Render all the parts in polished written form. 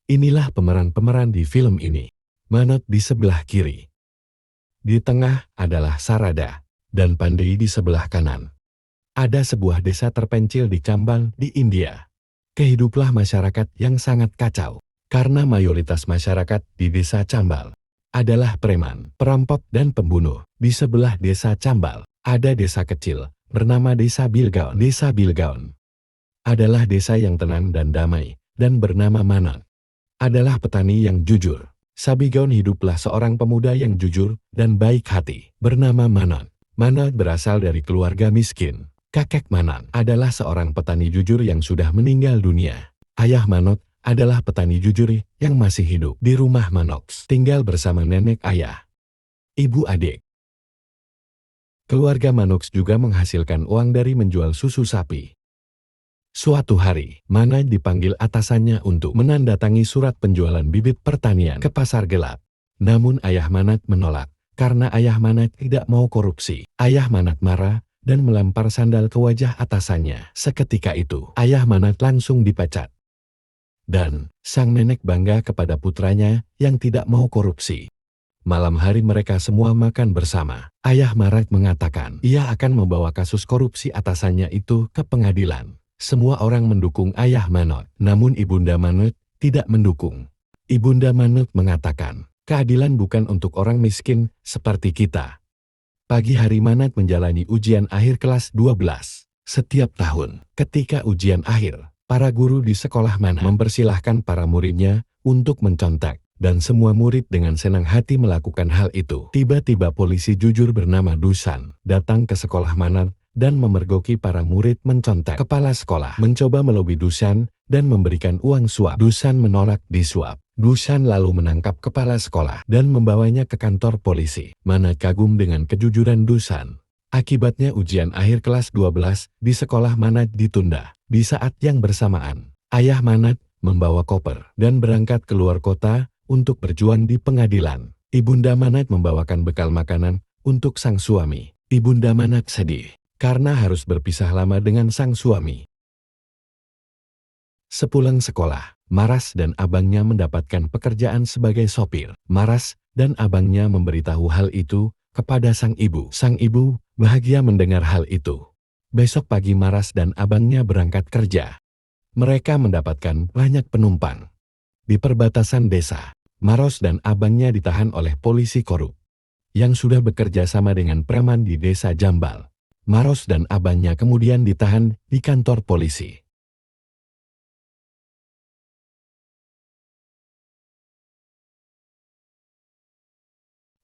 Inilah pemeran-pemeran di film ini. Manot di sebelah kiri. Di tengah adalah Sarada, dan Pandey di sebelah kanan. Ada sebuah desa terpencil di Chambal di India. Kehiduplah masyarakat yang sangat kacau, karena mayoritas masyarakat di desa Chambal adalah preman, perampok dan pembunuh. Di sebelah desa Chambal, ada desa kecil, bernama Desa Bilgaon. Desa Bilgaon adalah desa yang tenang dan damai, dan bernama Manot. Adalah petani yang jujur. Sabigaon hiduplah seorang pemuda yang jujur dan baik hati, bernama Manot. Manot berasal dari keluarga miskin. Kakek Manot adalah seorang petani jujur yang sudah meninggal dunia. Ayah Manot adalah petani jujur yang masih hidup. Di rumah Manox tinggal bersama nenek ayah, ibu adik. Keluarga Manox juga menghasilkan uang dari menjual susu sapi. Suatu hari, Manot dipanggil atasannya untuk menandatangi surat penjualan bibit pertanian ke pasar gelap. Namun ayah Manot menolak, karena ayah Manot tidak mau korupsi. Ayah Manot marah dan melempar sandal ke wajah atasannya. Seketika itu, ayah Manot langsung dipecat. Dan sang nenek bangga kepada putranya yang tidak mau korupsi. Malam hari mereka semua makan bersama. Ayah Manot mengatakan ia akan membawa kasus korupsi atasannya itu ke pengadilan. Semua orang mendukung ayah Manot, namun ibunda Manot tidak mendukung. Ibunda Manot mengatakan, keadilan bukan untuk orang miskin seperti kita. Pagi hari Manot menjalani ujian akhir kelas 12. Setiap tahun, ketika ujian akhir, para guru di sekolah Manot mempersilahkan para muridnya untuk mencontek, dan semua murid dengan senang hati melakukan hal itu. Tiba-tiba polisi jujur bernama Dusan datang ke sekolah Manot dan memergoki para murid mencontek. Kepala sekolah mencoba melobi Dusan dan memberikan uang suap. Dusan menolak disuap. Dusan lalu menangkap kepala sekolah dan membawanya ke kantor polisi. Manot kagum dengan kejujuran Dusan. Akibatnya ujian akhir kelas 12 di sekolah Manot ditunda. Di saat yang bersamaan, ayah Manot membawa koper dan berangkat keluar kota untuk berjuang di pengadilan. Ibunda Manot membawakan bekal makanan untuk sang suami. Ibunda Manot sedih karena harus berpisah lama dengan sang suami. Sepulang sekolah, Maras dan abangnya mendapatkan pekerjaan sebagai sopir. Maras dan abangnya memberitahu hal itu kepada sang ibu. Sang ibu bahagia mendengar hal itu. Besok pagi Maras dan abangnya berangkat kerja. Mereka mendapatkan banyak penumpang. Di perbatasan desa, Maros dan abangnya ditahan oleh polisi korup yang sudah bekerja sama dengan preman di desa Jambal. Maros dan abangnya kemudian ditahan di kantor polisi.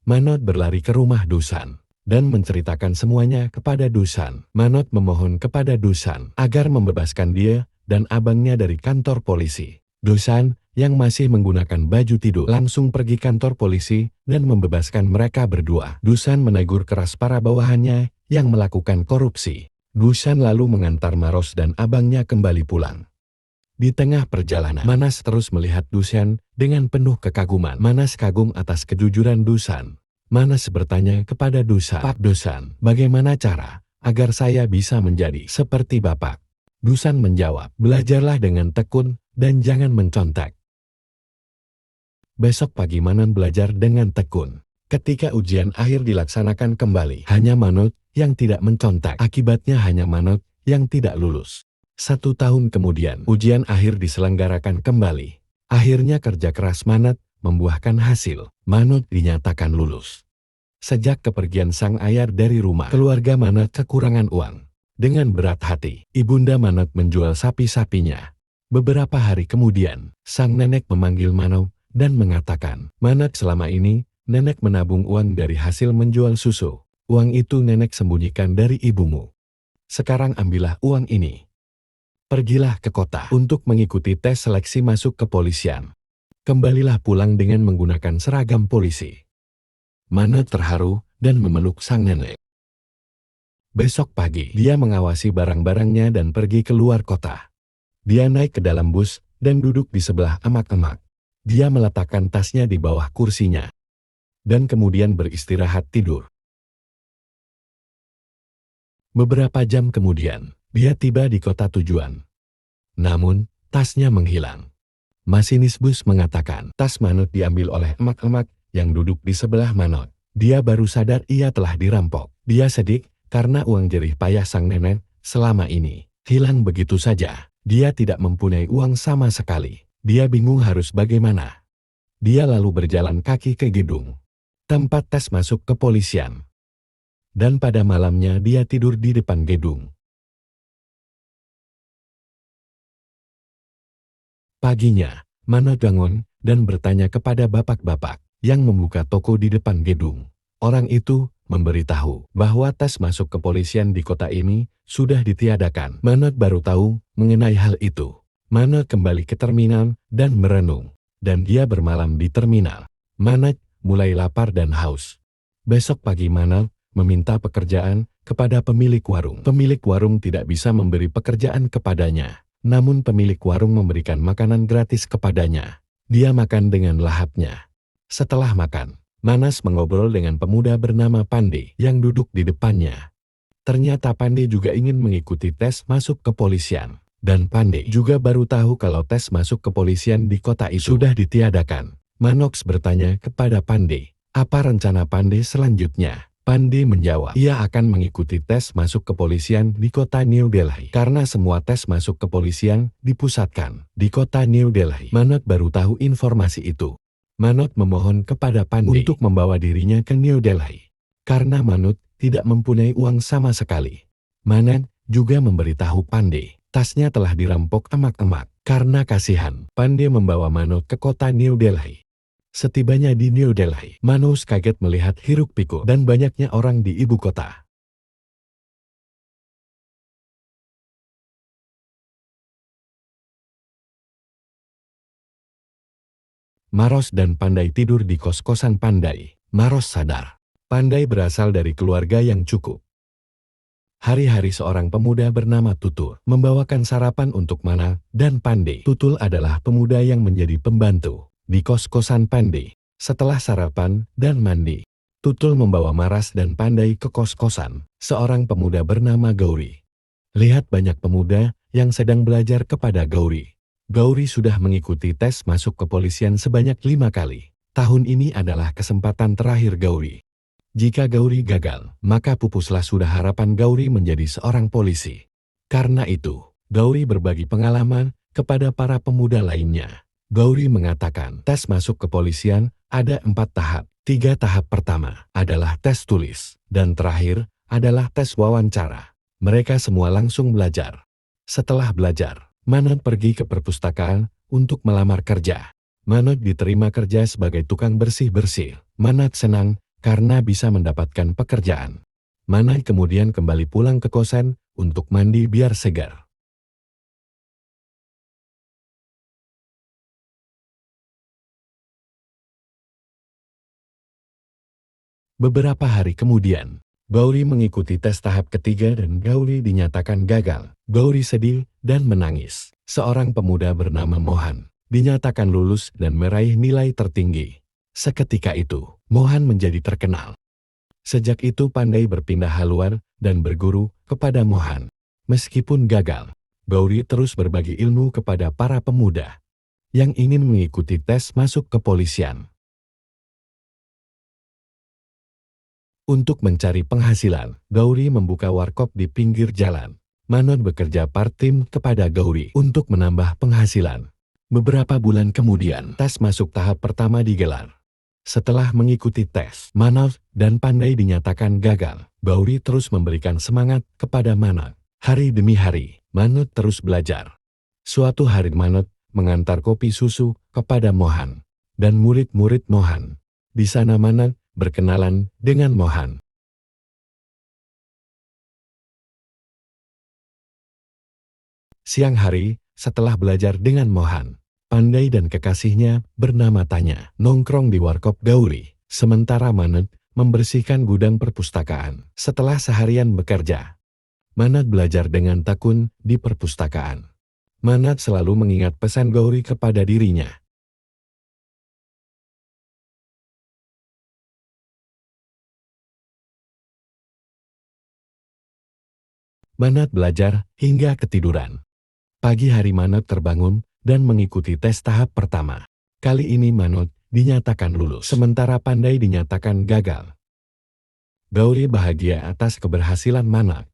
Manot berlari ke rumah Dusan dan menceritakan semuanya kepada Dusan. Manot memohon kepada Dusan agar membebaskan dia dan abangnya dari kantor polisi. Dusan yang masih menggunakan baju tidur langsung pergi kantor polisi dan membebaskan mereka berdua. Dusan menegur keras para bawahannya yang melakukan korupsi. Dusan lalu mengantar Maros dan abangnya kembali pulang. Di tengah perjalanan, Manas terus melihat Dusan dengan penuh kekaguman. Manas kagum atas kejujuran Dusan. Manas bertanya kepada Dusan, "Pak Dusan, bagaimana cara agar saya bisa menjadi seperti Bapak?" Dusan menjawab, "Belajarlah dengan tekun dan jangan mencontek." Besok pagi Manot belajar dengan tekun. Ketika ujian akhir dilaksanakan kembali, hanya Manot yang tidak mencontek. Akibatnya hanya Manot yang tidak lulus. 1 tahun kemudian, ujian akhir diselenggarakan kembali. Akhirnya kerja keras Manot membuahkan hasil. Manot dinyatakan lulus. Sejak kepergian sang ayah dari rumah, keluarga Manot kekurangan uang. Dengan berat hati, ibunda Manot menjual sapi-sapinya. Beberapa hari kemudian, sang nenek memanggil Manot dan mengatakan, "Manot, selama ini nenek menabung uang dari hasil menjual susu. Uang itu nenek sembunyikan dari ibumu. Sekarang ambillah uang ini. Pergilah ke kota untuk mengikuti tes seleksi masuk kepolisian. Kembalilah pulang dengan menggunakan seragam polisi." Manot terharu dan memeluk sang nenek. Besok pagi, dia mengawasi barang-barangnya dan pergi keluar kota. Dia naik ke dalam bus dan duduk di sebelah emak-emak. Dia meletakkan tasnya di bawah kursinya dan kemudian beristirahat tidur. Beberapa jam kemudian, dia tiba di kota tujuan. Namun, tasnya menghilang. Masinis bus mengatakan tas Manot diambil oleh emak-emak yang duduk di sebelah Manot. Dia baru sadar ia telah dirampok. Dia sedih karena uang jerih payah sang nenek selama ini hilang begitu saja. Dia tidak mempunyai uang sama sekali. Dia bingung harus bagaimana. Dia lalu berjalan kaki ke gedung tempat tes masuk kepolisian. Dan pada malamnya dia tidur di depan gedung. Paginya, Manot bangun dan bertanya kepada bapak-bapak yang membuka toko di depan gedung. Orang itu memberitahu bahwa tes masuk kepolisian di kota ini sudah ditiadakan. Manot baru tahu mengenai hal itu. Manot kembali ke terminal dan merenung. Dan dia bermalam di terminal. Manot mulai lapar dan haus. Besok pagi Manot meminta pekerjaan kepada pemilik warung. Pemilik warung tidak bisa memberi pekerjaan kepadanya. Namun pemilik warung memberikan makanan gratis kepadanya. Dia makan dengan lahapnya. Setelah makan, Manas mengobrol dengan pemuda bernama Pandey yang duduk di depannya. Ternyata Pandey juga ingin mengikuti tes masuk kepolisian. Dan Pandey juga baru tahu kalau tes masuk kepolisian di kota itu sudah ditiadakan. Manox bertanya kepada Pandey, apa rencana Pandey selanjutnya? Pandey menjawab, ia akan mengikuti tes masuk kepolisian di kota New Delhi. Karena semua tes masuk kepolisian dipusatkan di kota New Delhi. Manot baru tahu informasi itu. Manot memohon kepada Pandey untuk membawa dirinya ke New Delhi. Karena Manot tidak mempunyai uang sama sekali. Manot juga memberitahu Pandey, tasnya telah dirampok emak-emak. Karena kasihan, Pandey membawa Manot ke kota New Delhi. Setibanya di New Delhi, Manus kaget melihat hiruk-pikuk dan banyaknya orang di ibu kota. Maros dan Pandai tidur di kos-kosan Pandai. Maros sadar. Pandai berasal dari keluarga yang cukup. Hari-hari seorang pemuda bernama Tutul membawakan sarapan untuk Mana dan Pandai. Tutul adalah pemuda yang menjadi pembantu di kos-kosan Pandai. Setelah sarapan dan mandi, Tutul membawa Maras dan Pandai ke kos-kosan seorang pemuda bernama Gauri. Lihat banyak pemuda yang sedang belajar kepada Gauri. Gauri sudah mengikuti tes masuk kepolisian sebanyak 5 kali. Tahun ini adalah kesempatan terakhir Gauri. Jika Gauri gagal, maka pupuslah sudah harapan Gauri menjadi seorang polisi. Karena itu, Gauri berbagi pengalaman kepada para pemuda lainnya. Gauri mengatakan tes masuk kepolisian ada 4 tahap. 3 tahap pertama adalah tes tulis, dan terakhir adalah tes wawancara. Mereka semua langsung belajar. Setelah belajar, Manot pergi ke perpustakaan untuk melamar kerja. Manot diterima kerja sebagai tukang bersih-bersih. Manot senang karena bisa mendapatkan pekerjaan. Manot kemudian kembali pulang ke kosan untuk mandi biar segar. Beberapa hari kemudian, Gauri mengikuti tes tahap ketiga dan Gauri dinyatakan gagal. Gauri sedih dan menangis. Seorang pemuda bernama Mohan dinyatakan lulus dan meraih nilai tertinggi. Seketika itu, Mohan menjadi terkenal. Sejak itu Pandai berpindah haluan dan berguru kepada Mohan. Meskipun gagal, Gauri terus berbagi ilmu kepada para pemuda yang ingin mengikuti tes masuk kepolisian. Untuk mencari penghasilan, Gauri membuka warkop di pinggir jalan. Manot bekerja part-time kepada Gauri untuk menambah penghasilan. Beberapa bulan kemudian, tes masuk tahap pertama digelar. Setelah mengikuti tes, Manot dan Pandai dinyatakan gagal. Gauri terus memberikan semangat kepada Manot. Hari demi hari, Manot terus belajar. Suatu hari Manot mengantar kopi susu kepada Mohan dan murid-murid Mohan. Di sana Manot berkenalan dengan Mohan. Siang hari, setelah belajar dengan Mohan, Pandai dan kekasihnya bernama Tanya nongkrong di warkop Gauri, sementara Manot membersihkan gudang perpustakaan. Setelah seharian bekerja, Manot belajar dengan tekun di perpustakaan. Manot selalu mengingat pesan Gauri kepada dirinya. Manot belajar hingga ketiduran. Pagi hari Manot terbangun dan mengikuti tes tahap pertama. Kali ini Manod dinyatakan lulus, sementara Pandai dinyatakan gagal. Gauri bahagia atas keberhasilan Manod.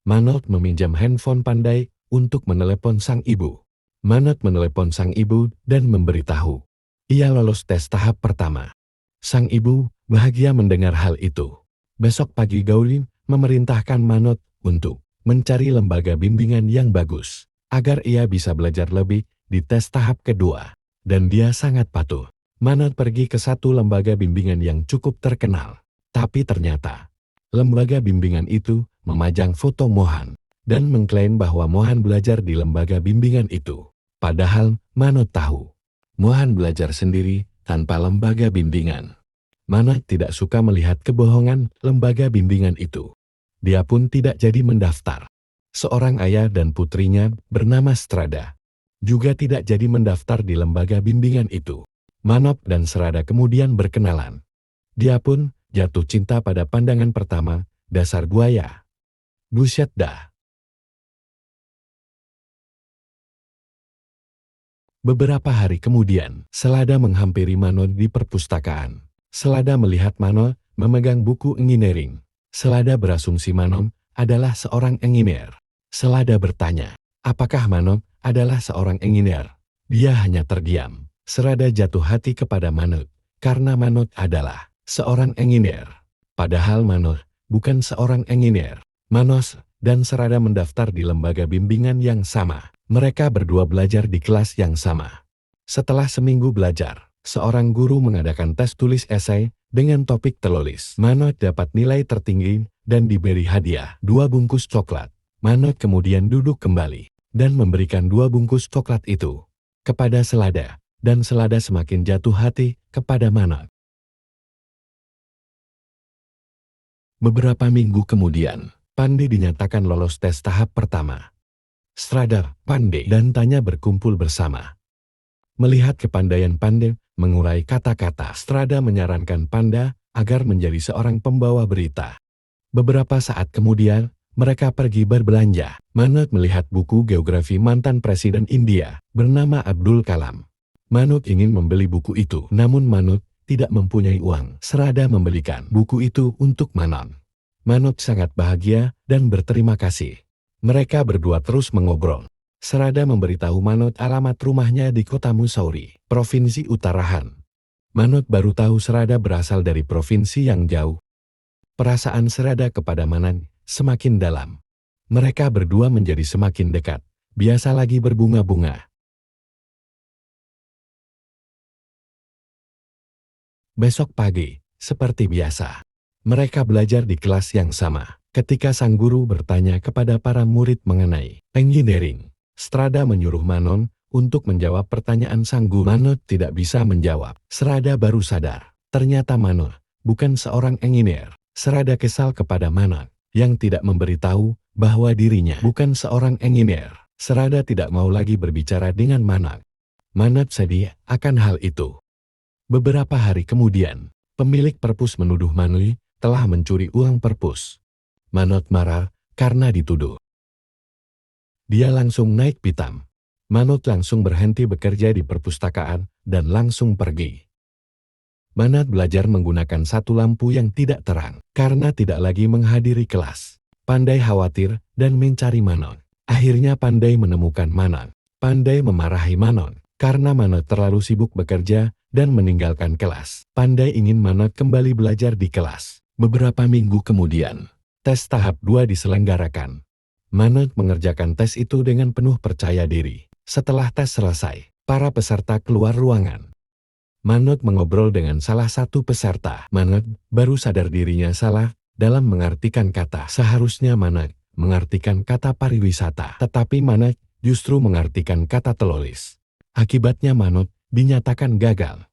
Manod meminjam handphone Pandai untuk menelepon sang ibu. Manod menelepon sang ibu dan memberitahu ia lolos tes tahap pertama. Sang ibu bahagia mendengar hal itu. Besok pagi Gauri memerintahkan Manod untuk mencari lembaga bimbingan yang bagus, agar ia bisa belajar lebih di tes tahap kedua. Dan dia sangat patuh. Manod pergi ke satu lembaga bimbingan yang cukup terkenal. Tapi ternyata, lembaga bimbingan itu memajang foto Mohan, dan mengklaim bahwa Mohan belajar di lembaga bimbingan itu. Padahal, Manod tahu, Mohan belajar sendiri tanpa lembaga bimbingan. Manod tidak suka melihat kebohongan lembaga bimbingan itu. Dia pun tidak jadi mendaftar. Seorang ayah dan putrinya bernama Strada juga tidak jadi mendaftar di lembaga bimbingan itu. Manod dan Strada kemudian berkenalan. Dia pun jatuh cinta pada pandangan pertama, dasar buaya. Buset dah. Beberapa hari kemudian, Selada menghampiri Manod di perpustakaan. Selada melihat Manod memegang buku engineering. Selada berasumsi Manod adalah seorang engineer. Selada bertanya, apakah Manod adalah seorang engineer? Dia hanya terdiam. Selada jatuh hati kepada Manod, karena Manod adalah seorang engineer. Padahal Manod bukan seorang engineer. Manod dan Selada mendaftar di lembaga bimbingan yang sama. Mereka berdua belajar di kelas yang sama. Setelah seminggu belajar, seorang guru mengadakan tes tulis esai dengan topik tertulis. Manod dapat nilai tertinggi dan diberi hadiah 2 bungkus coklat. Manod kemudian duduk kembali dan memberikan 2 bungkus coklat itu kepada Selada, dan Selada semakin jatuh hati kepada Manod. Beberapa minggu kemudian, Pandai dinyatakan lolos tes tahap pertama. Strada, Pandai, dan Tanya berkumpul bersama. Melihat kepandaian Pandai mengurai kata-kata, Strada menyarankan Pandai agar menjadi seorang pembawa berita. Beberapa saat kemudian, mereka pergi berbelanja. Manod melihat buku geografi mantan Presiden India bernama Abdul Kalam. Manod ingin membeli buku itu, namun Manod tidak mempunyai uang. Strada membelikan buku itu untuk Manod. Manod sangat bahagia dan berterima kasih. Mereka berdua terus mengobrol. Strada memberitahu Manod alamat rumahnya di kota Mussoorie, Provinsi Uttarakhand. Manod baru tahu Strada berasal dari provinsi yang jauh. Perasaan Strada kepada Manod semakin dalam. Mereka berdua menjadi semakin dekat. Biasa lagi berbunga-bunga. Besok pagi, seperti biasa, mereka belajar di kelas yang sama. Ketika sang guru bertanya kepada para murid mengenai engineering, Strada menyuruh Manod untuk menjawab pertanyaan sang guru. Manod tidak bisa menjawab. Strada baru sadar, ternyata Manod bukan seorang engineer. Strada kesal kepada Manod yang tidak memberitahu bahwa dirinya bukan seorang engineer. Strada tidak mau lagi berbicara dengan Manod. Manod sedih akan hal itu. Beberapa hari kemudian, pemilik perpus menuduh Manod telah mencuri uang perpus. Manod marah karena dituduh. Dia langsung naik pitam. Manod langsung berhenti bekerja di perpustakaan dan langsung pergi. Manod belajar menggunakan satu lampu yang tidak terang karena tidak lagi menghadiri kelas. Pandai khawatir dan mencari Manod. Akhirnya Pandai menemukan Manod. Pandai memarahi Manod karena Manod terlalu sibuk bekerja dan meninggalkan kelas. Pandai ingin Manod kembali belajar di kelas. Beberapa minggu kemudian, tes tahap 2 diselenggarakan. Manod mengerjakan tes itu dengan penuh percaya diri. Setelah tes selesai, para peserta keluar ruangan. Manod mengobrol dengan salah satu peserta. Manod baru sadar dirinya salah dalam mengartikan kata. Seharusnya Manod mengartikan kata pariwisata, tetapi Manod justru mengartikan kata teroris. Akibatnya Manod dinyatakan gagal.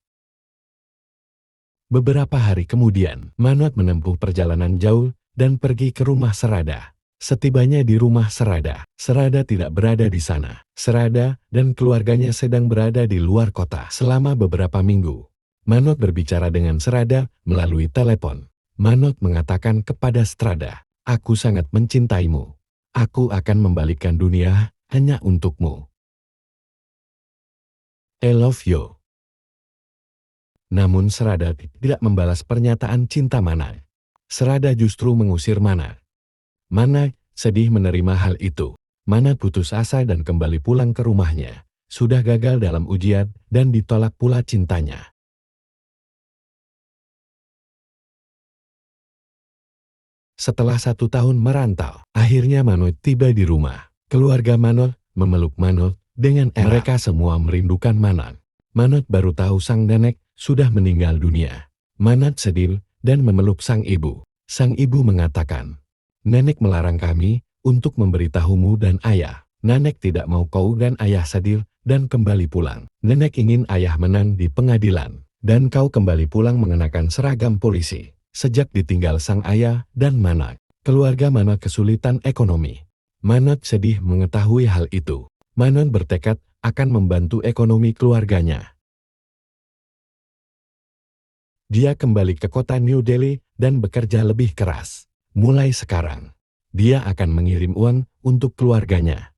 Beberapa hari kemudian, Manod menempuh perjalanan jauh dan pergi ke rumah Strada. Setibanya di rumah Strada, Strada tidak berada di sana. Strada dan keluarganya sedang berada di luar kota selama beberapa minggu. Manod berbicara dengan Strada melalui telepon. Manod mengatakan kepada Strada, "Aku sangat mencintaimu. Aku akan membalikkan dunia hanya untukmu." I love you. Namun Serada tidak membalas pernyataan cinta Mana. Serada justru mengusir Mana. Mana sedih menerima hal itu. Mana putus asa dan kembali pulang ke rumahnya. Sudah gagal dalam ujian dan ditolak pula cintanya. Setelah 1 tahun merantau, akhirnya Manoj tiba di rumah. Keluarga Manoj memeluk Manoj dengan erat. Mereka semua merindukan Manoj. Manoj baru tahu sang nenek sudah meninggal dunia. Manoj sedih dan memeluk sang ibu. Sang ibu mengatakan, "Nenek melarang kami untuk memberitahumu dan ayah. Nenek tidak mau kau dan ayah sedih dan kembali pulang. Nenek ingin ayah menang di pengadilan, dan kau kembali pulang mengenakan seragam polisi." Sejak ditinggal sang ayah dan Manoj, keluarga Manoj kesulitan ekonomi. Manoj sedih mengetahui hal itu. Manoj bertekad akan membantu ekonomi keluarganya. Dia kembali ke kota New Delhi dan bekerja lebih keras. Mulai sekarang, dia akan mengirim uang untuk keluarganya.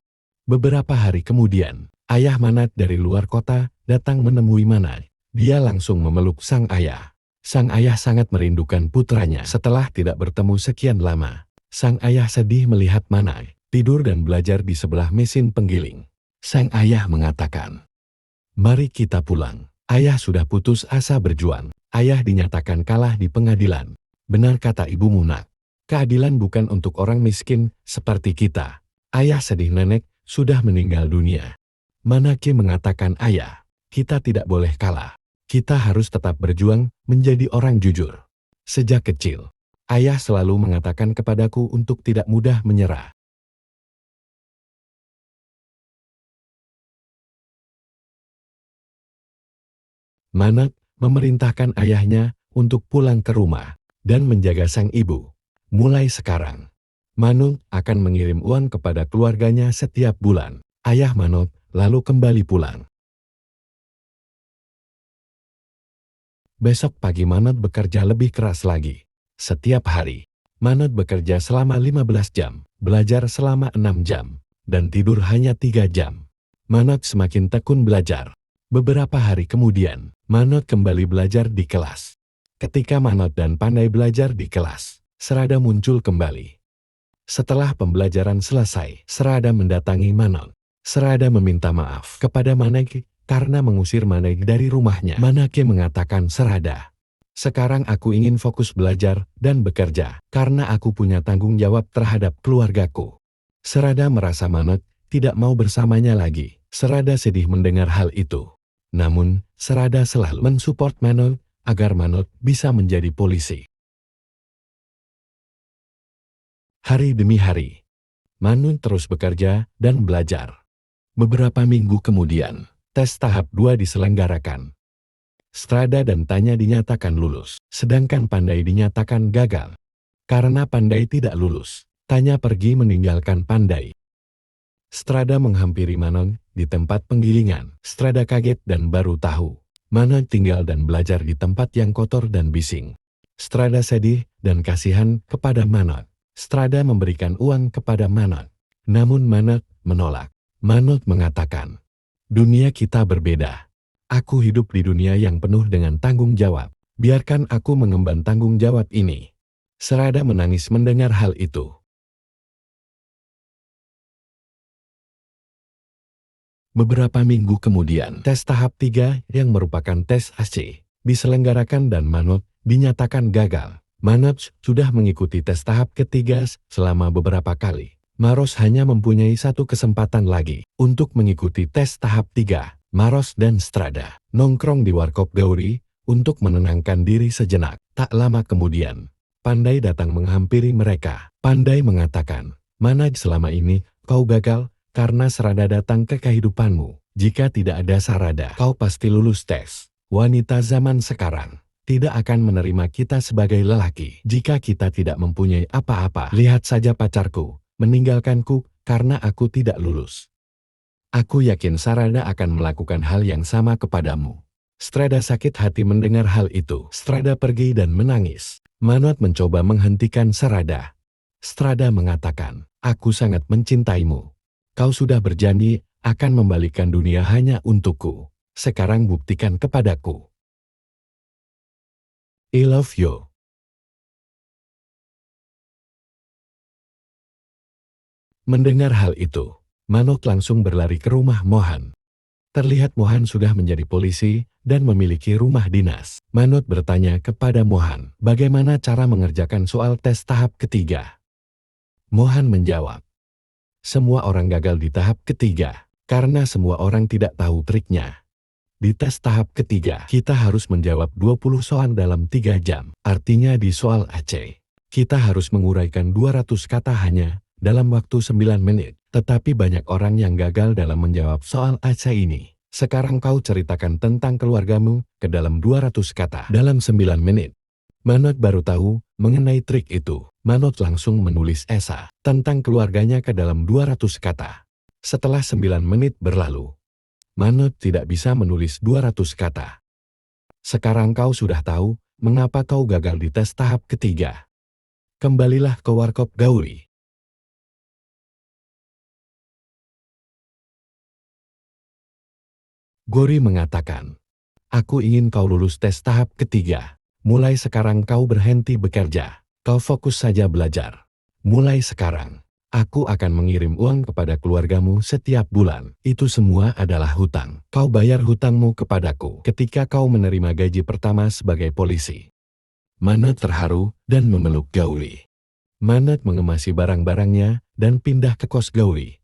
Beberapa hari kemudian, ayah Manoj dari luar kota datang menemui Manoj. Dia langsung memeluk sang ayah. Sang ayah sangat merindukan putranya setelah tidak bertemu sekian lama. Sang ayah sedih melihat Manoj tidur dan belajar di sebelah mesin penggiling. Sang ayah mengatakan, "Mari kita pulang. Ayah sudah putus asa berjuang. Ayah dinyatakan kalah di pengadilan. Benar kata ibumu nak. Keadilan bukan untuk orang miskin seperti kita. Ayah sedih nenek sudah meninggal dunia." Manoj mengatakan, "Ayah, kita tidak boleh kalah. Kita harus tetap berjuang menjadi orang jujur. Sejak kecil, ayah selalu mengatakan kepadaku untuk tidak mudah menyerah." Manoj memerintahkan ayahnya untuk pulang ke rumah dan menjaga sang ibu. Mulai sekarang, Manoj akan mengirim uang kepada keluarganya setiap bulan. Ayah Manoj lalu kembali pulang. Besok pagi Manoj bekerja lebih keras lagi. Setiap hari, Manoj bekerja selama 15 jam, belajar selama 6 jam, dan tidur hanya 3 jam. Manoj semakin tekun belajar. Beberapa hari kemudian, Manoj kembali belajar di kelas. Ketika Manoj dan pandai belajar di kelas, Serada muncul kembali. Setelah pembelajaran selesai, Serada mendatangi Manoj. Serada meminta maaf kepada Manoj karena mengusir Manoj dari rumahnya. Manoj mengatakan, "Serada, sekarang aku ingin fokus belajar dan bekerja karena aku punya tanggung jawab terhadap keluargaku." Serada merasa Manoj tidak mau bersamanya lagi. Serada sedih mendengar hal itu. Namun, Serada selalu mensupport Manoj agar Manoj bisa menjadi polisi. Hari demi hari, Manoj terus bekerja dan belajar. Beberapa minggu kemudian, tes tahap 2 diselenggarakan. Strada dan Tanya dinyatakan lulus, sedangkan Pandai dinyatakan gagal. Karena Pandai tidak lulus, Tanya pergi meninggalkan Pandai. Strada menghampiri Manoj di tempat penggilingan. Strada kaget dan baru tahu Manoj tinggal dan belajar di tempat yang kotor dan bising. Strada sedih dan kasihan kepada Manoj. Strada memberikan uang kepada Manoj. Namun Manoj menolak. Manoj mengatakan, "Dunia kita berbeda. Aku hidup di dunia yang penuh dengan tanggung jawab. Biarkan aku mengemban tanggung jawab ini." Serada menangis mendengar hal itu. Beberapa minggu kemudian, tes tahap 3 yang merupakan tes AC diselenggarakan dan Manoj dinyatakan gagal. Manoj sudah mengikuti tes tahap ketiga selama beberapa kali. Maros hanya mempunyai satu kesempatan lagi untuk mengikuti tes tahap 3. Maros dan Strada nongkrong di warkop Gauri untuk menenangkan diri sejenak. Tak lama kemudian, Pandai datang menghampiri mereka. Pandai mengatakan, "Manoj, selama ini kau gagal karena Serada datang ke kehidupanmu. Jika tidak ada Serada, kau pasti lulus tes. Wanita zaman sekarang tidak akan menerima kita sebagai lelaki jika kita tidak mempunyai apa-apa. Lihat saja pacarku meninggalkanku karena aku tidak lulus. Aku yakin Serada akan melakukan hal yang sama kepadamu." Strada sakit hati mendengar hal itu. Strada pergi dan menangis. Manoj mencoba menghentikan Serada. Strada mengatakan, "Aku sangat mencintaimu. Kau sudah berjanji akan membalikan dunia hanya untukku. Sekarang buktikan kepadaku. I love you. Mendengar hal itu, Manoj langsung berlari ke rumah Mohan. Terlihat Mohan sudah menjadi polisi dan memiliki rumah dinas. Manoj bertanya kepada Mohan, bagaimana cara mengerjakan soal tes tahap ketiga. Mohan menjawab, semua orang gagal di tahap ketiga, karena semua orang tidak tahu triknya. Di tes tahap ketiga, kita harus menjawab 20 soal dalam 3 jam. Artinya di soal AC, kita harus menguraikan 200 kata hanya dalam waktu 9 menit. Tetapi banyak orang yang gagal dalam menjawab soal AC ini. Sekarang kau ceritakan tentang keluargamu ke dalam 200 kata dalam 9 menit. Manoj baru tahu mengenai trik itu. Manoj langsung menulis esai tentang keluarganya ke dalam 200 kata. Setelah 9 menit berlalu, Manoj tidak bisa menulis 200 kata. Sekarang kau sudah tahu mengapa kau gagal di tes tahap ketiga. Kembalilah ke Warkop Gauri. Gauri mengatakan, aku ingin kau lulus tes tahap ketiga. Mulai sekarang kau berhenti bekerja. Kau fokus saja belajar. Mulai sekarang, aku akan mengirim uang kepada keluargamu setiap bulan. Itu semua adalah hutang. Kau bayar hutangmu kepadaku ketika kau menerima gaji pertama sebagai polisi. Manoj terharu dan memeluk Gauri. Manoj mengemasi barang-barangnya dan pindah ke kos Gauri.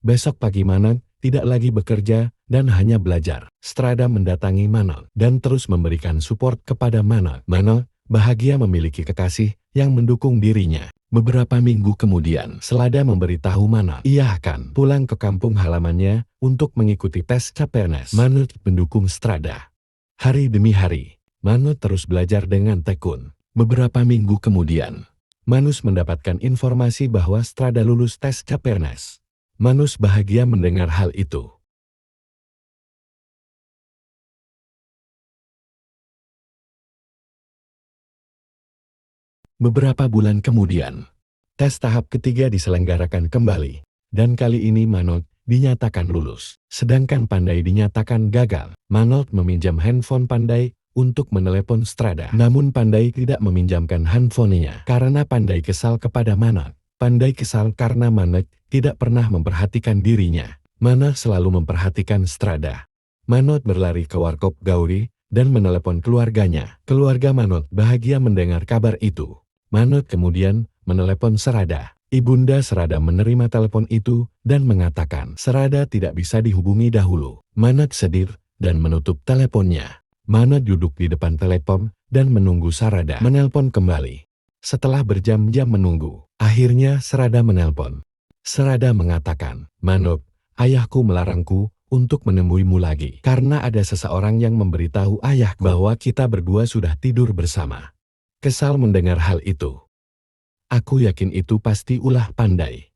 Besok pagi Manoj tidak lagi bekerja dan hanya belajar. Strada mendatangi Manoj dan terus memberikan support kepada Manoj. Manoj bahagia memiliki kekasih yang mendukung dirinya. Beberapa minggu kemudian, Strada memberitahu Manoj ia akan pulang ke kampung halamannya untuk mengikuti tes CPNS. Manoj mendukung Strada. Hari demi hari, Manoj terus belajar dengan tekun. Beberapa minggu kemudian, Manoj mendapatkan informasi bahwa Strada lulus tes CPNS. Manoj bahagia mendengar hal itu. Beberapa bulan kemudian, tes tahap ketiga diselenggarakan kembali, dan kali ini Manoj dinyatakan lulus, sedangkan Pandai dinyatakan gagal. Manoj meminjam handphone Pandai untuk menelepon Strada, namun Pandai tidak meminjamkan handphonenya karena Pandai kesal kepada Manoj. Pandai kesal karena Manoj tidak pernah memperhatikan dirinya. Manoj selalu memperhatikan Strada. Manoj berlari ke Warkop Gauri dan menelepon keluarganya. Keluarga Manoj bahagia mendengar kabar itu. Manoj kemudian menelepon Strada. Ibunda Strada menerima telepon itu dan mengatakan Strada tidak bisa dihubungi dahulu. Manoj sedih dan menutup teleponnya. Manoj duduk di depan telepon dan menunggu Strada menelpon kembali. Setelah berjam-jam menunggu, akhirnya Strada menelpon. Strada mengatakan, Manoj, ayahku melarangku untuk menemuimu lagi karena ada seseorang yang memberitahu ayahku bahwa kita berdua sudah tidur bersama. Kesal mendengar hal itu. Aku yakin itu pasti ulah Pandai.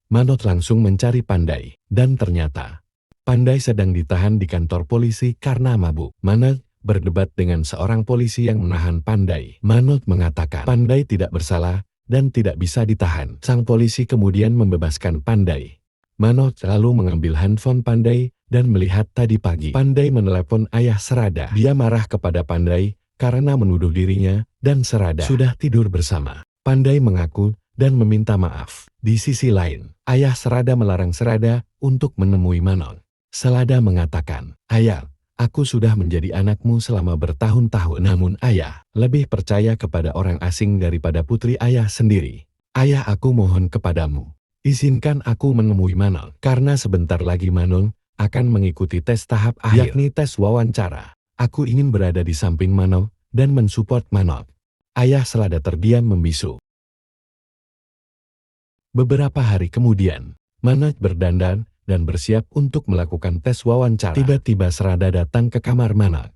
Manoj langsung mencari Pandai, dan ternyata Pandai sedang ditahan di kantor polisi karena mabuk. Manoj berdebat dengan seorang polisi yang menahan Pandai. Manoj mengatakan Pandai tidak bersalah dan tidak bisa ditahan. Sang polisi kemudian membebaskan Pandai. Manoj lalu mengambil handphone Pandai dan melihat tadi pagi Pandai menelepon ayah Strada. Dia marah kepada Pandai karena menuduh dirinya dan Strada sudah tidur bersama. Pandai mengaku dan meminta maaf. Di sisi lain, ayah Strada melarang Strada untuk menemui Manoj. Strada mengatakan, ayah, aku sudah menjadi anakmu selama bertahun-tahun. Namun ayah lebih percaya kepada orang asing daripada putri ayah sendiri. Ayah, aku mohon kepadamu, izinkan aku menemui Manoj. Karena sebentar lagi Manoj akan mengikuti tes tahap akhir, yakni tes wawancara. Aku ingin berada di samping Manoj dan mensupport Manoj. Ayah Strada terdiam membisu. Beberapa hari kemudian, Manoj berdandan dan bersiap untuk melakukan tes wawancara. Tiba-tiba Strada datang ke kamar Manoj.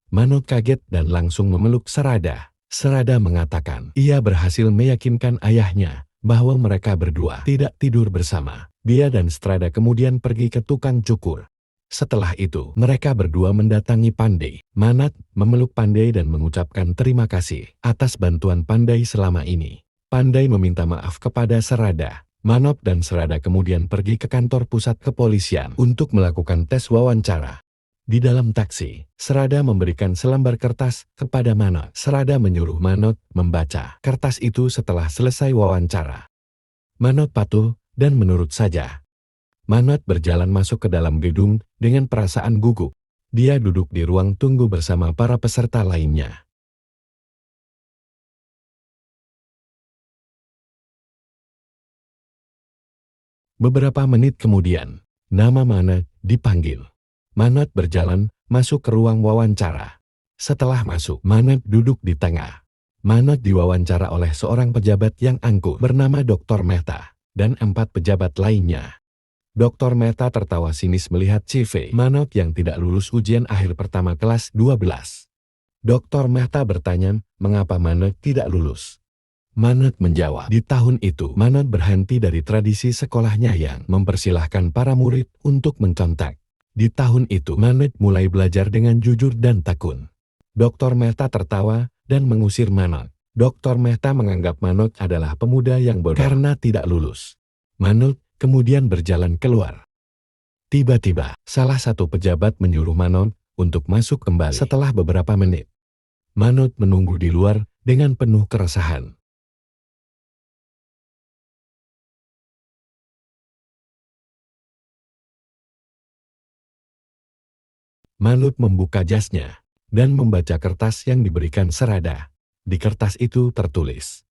Manoj kaget dan langsung memeluk Strada. Strada mengatakan ia berhasil meyakinkan ayahnya bahwa mereka berdua tidak tidur bersama. Dia dan Strada kemudian pergi ke tukang cukur. Setelah itu, mereka berdua mendatangi Pandai. Manoj memeluk Pandai dan mengucapkan terima kasih atas bantuan Pandai selama ini. Pandai meminta maaf kepada Strada Manoj dan Serada kemudian pergi ke kantor pusat kepolisian untuk melakukan tes wawancara. Di dalam taksi, Serada memberikan selembar kertas kepada Manoj. Serada menyuruh Manoj membaca kertas itu setelah selesai wawancara. Manoj patuh dan menurut saja. Manoj berjalan masuk ke dalam gedung dengan perasaan gugup. Dia duduk di ruang tunggu bersama para peserta lainnya. Beberapa menit kemudian, nama Manoj dipanggil. Manoj berjalan masuk ke ruang wawancara. Setelah masuk, Manoj duduk di tengah. Manoj diwawancara oleh seorang pejabat yang angkuh bernama Dr. Mehta dan 4 pejabat lainnya. Dr. Mehta tertawa sinis melihat CV Manoj yang tidak lulus ujian akhir pertama kelas 12. Dr. Mehta bertanya, mengapa Manoj tidak lulus? Manoj menjawab, di tahun itu Manoj berhenti dari tradisi sekolahnya yang mempersilahkan para murid untuk mencontek. Di tahun itu Manoj mulai belajar dengan jujur dan tekun. Dr. Mehta tertawa dan mengusir Manoj. Dr. Mehta menganggap Manoj adalah pemuda yang bodoh karena tidak lulus. Manoj kemudian berjalan keluar. Tiba-tiba, salah satu pejabat menyuruh Manoj untuk masuk kembali. Setelah beberapa menit, Manoj menunggu di luar dengan penuh keresahan. Manoj membuka jasnya dan membaca kertas yang diberikan Serada. Di kertas itu tertulis,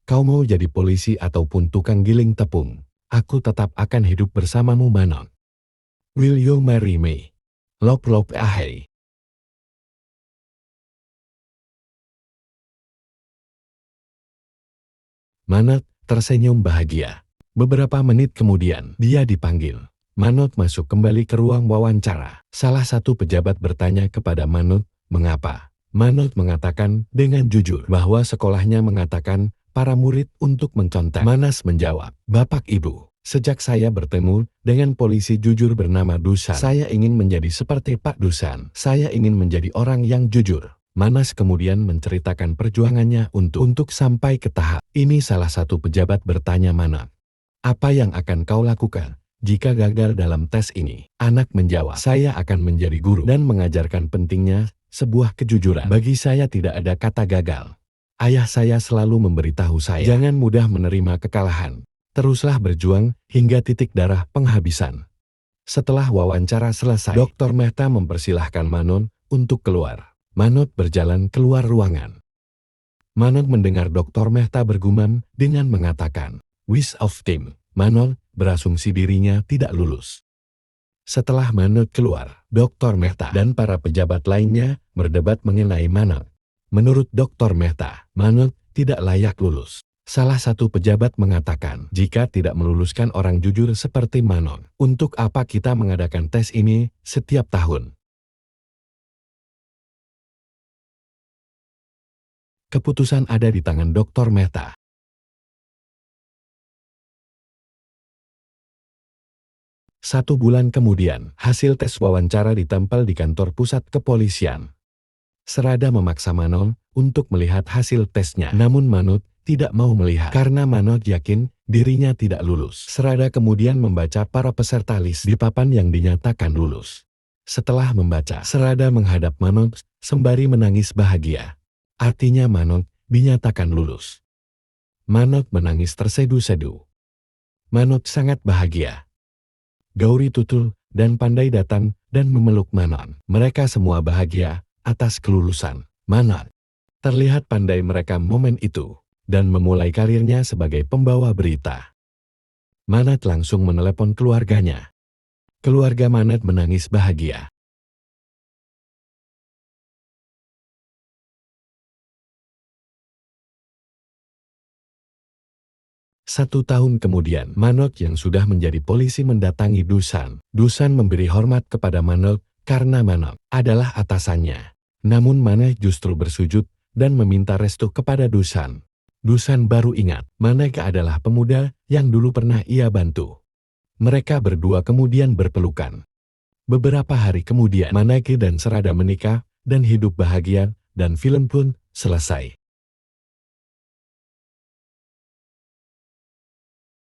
"Kau mau jadi polisi ataupun tukang giling tepung, aku tetap akan hidup bersamamu Manoj. Will you marry me? Lop lop ahai." Manoj tersenyum bahagia. Beberapa menit kemudian, dia dipanggil. Manoj masuk kembali ke ruang wawancara. Salah satu pejabat bertanya kepada Manoj, mengapa? Manoj mengatakan dengan jujur bahwa sekolahnya mengatakan para murid untuk mencontek. Manas menjawab, "Bapak Ibu, sejak saya bertemu dengan polisi jujur bernama Dusan, saya ingin menjadi seperti Pak Dusan. Saya ingin menjadi orang yang jujur." Manas kemudian menceritakan perjuangannya untuk sampai ke tahap ini. Salah satu pejabat bertanya Manoj, "Apa yang akan kau lakukan jika gagal dalam tes ini?" Anak menjawab, "Saya akan menjadi guru dan mengajarkan pentingnya sebuah kejujuran. Bagi saya tidak ada kata gagal. Ayah saya selalu memberitahu saya, jangan mudah menerima kekalahan. Teruslah berjuang hingga titik darah penghabisan." Setelah wawancara selesai, Dr. Mehta mempersilahkan Manoj untuk keluar. Manoj berjalan keluar ruangan. Manoj mendengar Dr. Mehta bergumam dengan mengatakan, "Waste of time." Manoj berasumsi dirinya tidak lulus. Setelah Manoj keluar, Dr. Mehta dan para pejabat lainnya berdebat mengenai Manoj. Menurut Dr. Mehta, Manoj tidak layak lulus. Salah satu pejabat mengatakan, jika tidak meluluskan orang jujur seperti Manoj, untuk apa kita mengadakan tes ini setiap tahun? Keputusan ada di tangan Dr. Mehta. 1 bulan kemudian, hasil tes wawancara ditempel di kantor pusat kepolisian. Serada memaksa Manoj untuk melihat hasil tesnya, namun Manoj tidak mau melihat karena Manoj yakin dirinya tidak lulus. Serada kemudian membaca para peserta list di papan yang dinyatakan lulus. Setelah membaca, Serada menghadap Manoj sembari menangis bahagia. Artinya Manoj dinyatakan lulus. Manoj menangis tersedu-sedu. Manoj sangat bahagia. Gauri Tutul dan Pandai datang dan memeluk Manoj. Mereka semua bahagia atas kelulusan Manoj. Terlihat Pandai merekam momen itu dan memulai karirnya sebagai pembawa berita. Manoj langsung menelepon keluarganya. Keluarga Manoj menangis bahagia. 1 tahun kemudian, Manoj yang sudah menjadi polisi mendatangi Dusan. Dusan memberi hormat kepada Manoj karena Manoj adalah atasannya. Namun Manoj justru bersujud dan meminta restu kepada Dusan. Dusan baru ingat, Manoj adalah pemuda yang dulu pernah ia bantu. Mereka berdua kemudian berpelukan. Beberapa hari kemudian, Manoj dan Serada menikah dan hidup bahagia, dan film pun selesai.